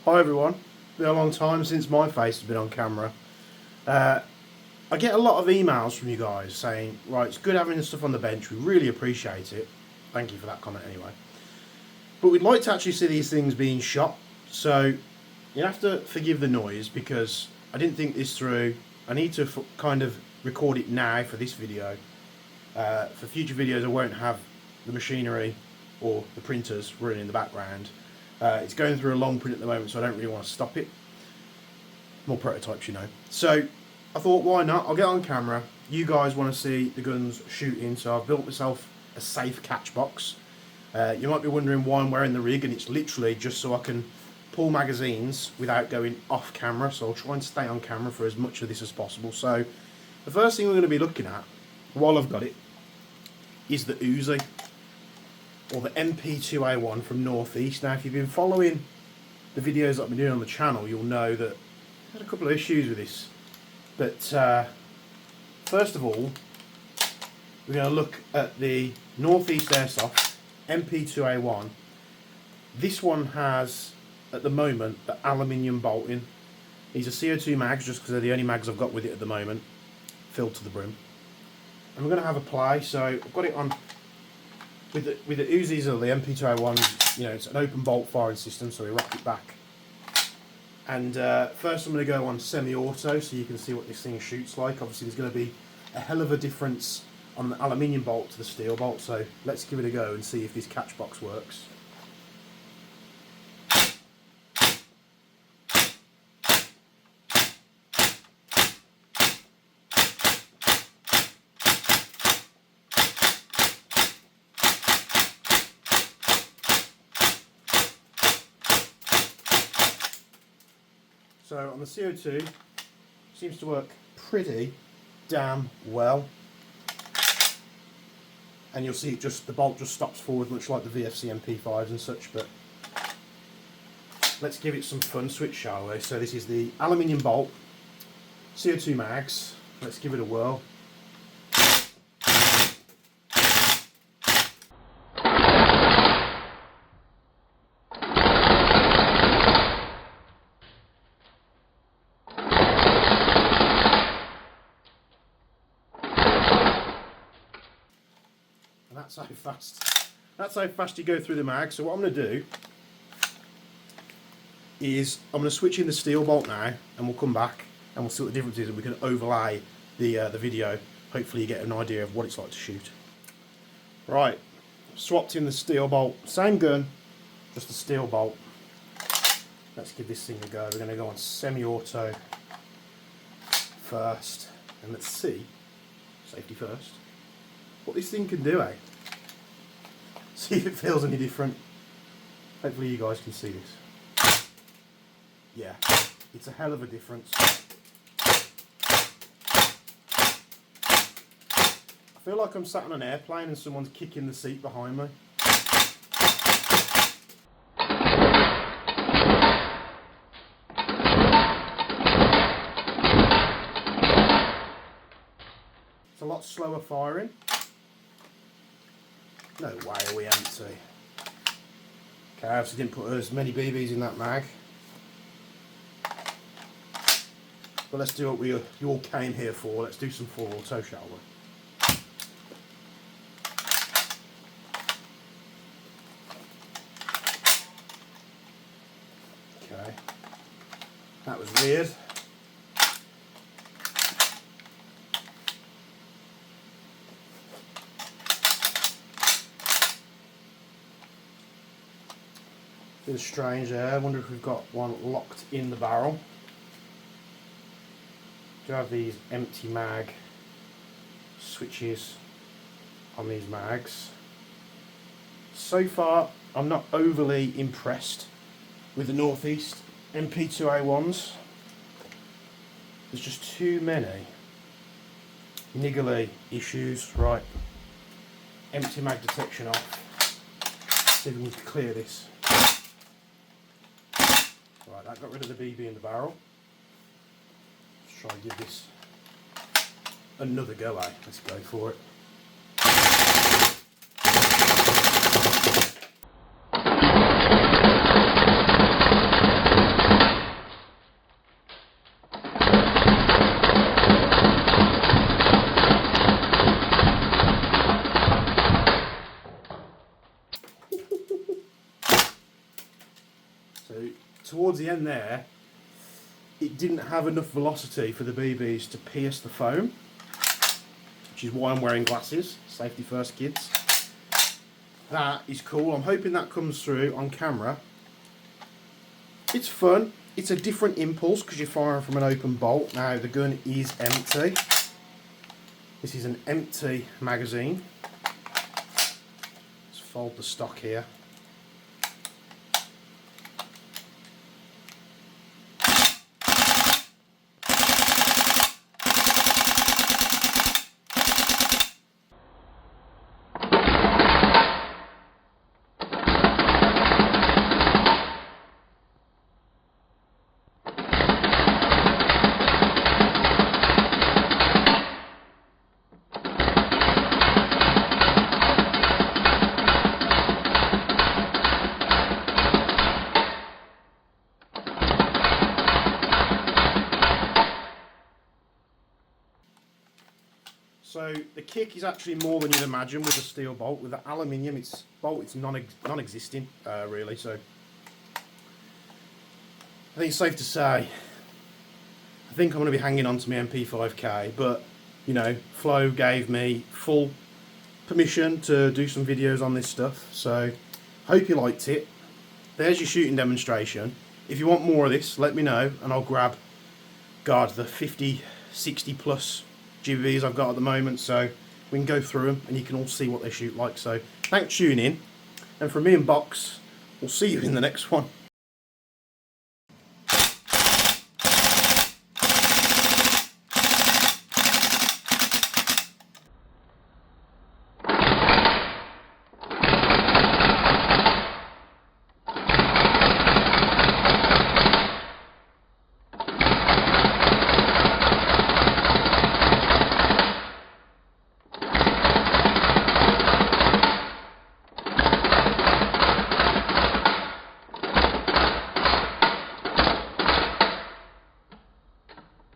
Hi everyone, been a long time since my face has been on camera. I get a lot of emails from you guys saying, right, it's good having this stuff on the bench, we really appreciate it. Thank you for that comment anyway. But we'd like to actually see these things being shot, so you have to forgive the noise because I didn't think this through. I need to kind of record it now for this video. For future videos I won't have the machinery or the printers running in the background. It's going through a long print at the moment, so I don't really want to stop it. More prototypes, you know. So I thought, why not? I'll get on camera. You guys want to see the guns shooting, so I've built myself a safe catch box. You might be wondering why I'm wearing the rig, and it's literally just so I can pull magazines without going off camera, so I'll try and stay on camera for as much of this as possible. So the first thing we're going to be looking at, while I've got it, is the Uzi, or the MP2A1 from Northeast. Now, if you've been following the videos that I've been doing on the channel, you'll know that I had a couple of issues with this. But first of all, we're going to look at the Northeast Airsoft MP2A1. This one has, at the moment, the aluminium bolting. These are CO2 mags, just because they're the only mags I've got with it at the moment, filled to the brim. And we're going to have a play, so I've got it on. With the Uzis or the MP2A1s, you know, it's an open bolt firing system, so we wrap it back. And first I'm going to go on semi-auto so you can see what this thing shoots like. Obviously there's going to be a hell of a difference on the aluminium bolt to the steel bolt, so let's give it a go and see if this catch box works. So on the CO2, seems to work pretty damn well. And you'll see it just, the bolt just stops forward, much like the VFC MP5s and such, but let's give it some fun switch, shall we? So this is the aluminium bolt, CO2 mags, let's give it a whirl. That's how fast you go through the mag. So what I'm going to do is I'm going to switch in the steel bolt now, and we'll come back and we'll see what the difference is, and we can overlay the video. Hopefully you get an idea of what it's like to shoot. Right, swapped in the steel bolt, same gun, just the steel bolt. Let's give this thing a go. We're going to go on semi-auto first, and let's see, safety first, what this thing can do, eh? See if it feels any different. Hopefully you guys can see this. Yeah, it's a hell of a difference. I feel like I'm sat on an airplane and someone's kicking the seat behind me. It's a lot slower firing. No way are we empty. Okay, I obviously didn't put as many BBs in that mag. But let's do what you all came here for. Let's do some full auto, shall we? Okay. That was weird. Bit strange there. I wonder if we've got one locked in the barrel. Do have these empty mag switches on these mags. So far, I'm not overly impressed with the Northeast MP2A1s. There's just too many niggly issues. Right, empty mag detection off. See if we can clear this. Right, that got rid of the BB in the barrel. Let's try and give this another go, eh? Let's go for it. towards the end there, it didn't have enough velocity for the BBs to pierce the foam, which is why I'm wearing glasses. Safety first, kids. That is cool. I'm hoping that comes through on camera. It's fun. It's a different impulse because you're firing from an open bolt. Now the gun is empty. This is an empty magazine. Let's fold the stock here. So the kick is actually more than you'd imagine with a steel bolt. With the aluminium, it's non-existing really. So I think it's safe to say, I think I'm going to be hanging on to my MP5K, but you know, Flow gave me full permission to do some videos on this stuff. So hope you liked it. There's your shooting demonstration. If you want more of this, let me know and I'll grab, God, the 50, 60 plus GBs I've got at the moment, so we can go through them and you can all see what they shoot like. So thanks for tuning in, and from me and Box, we'll see you in the next one.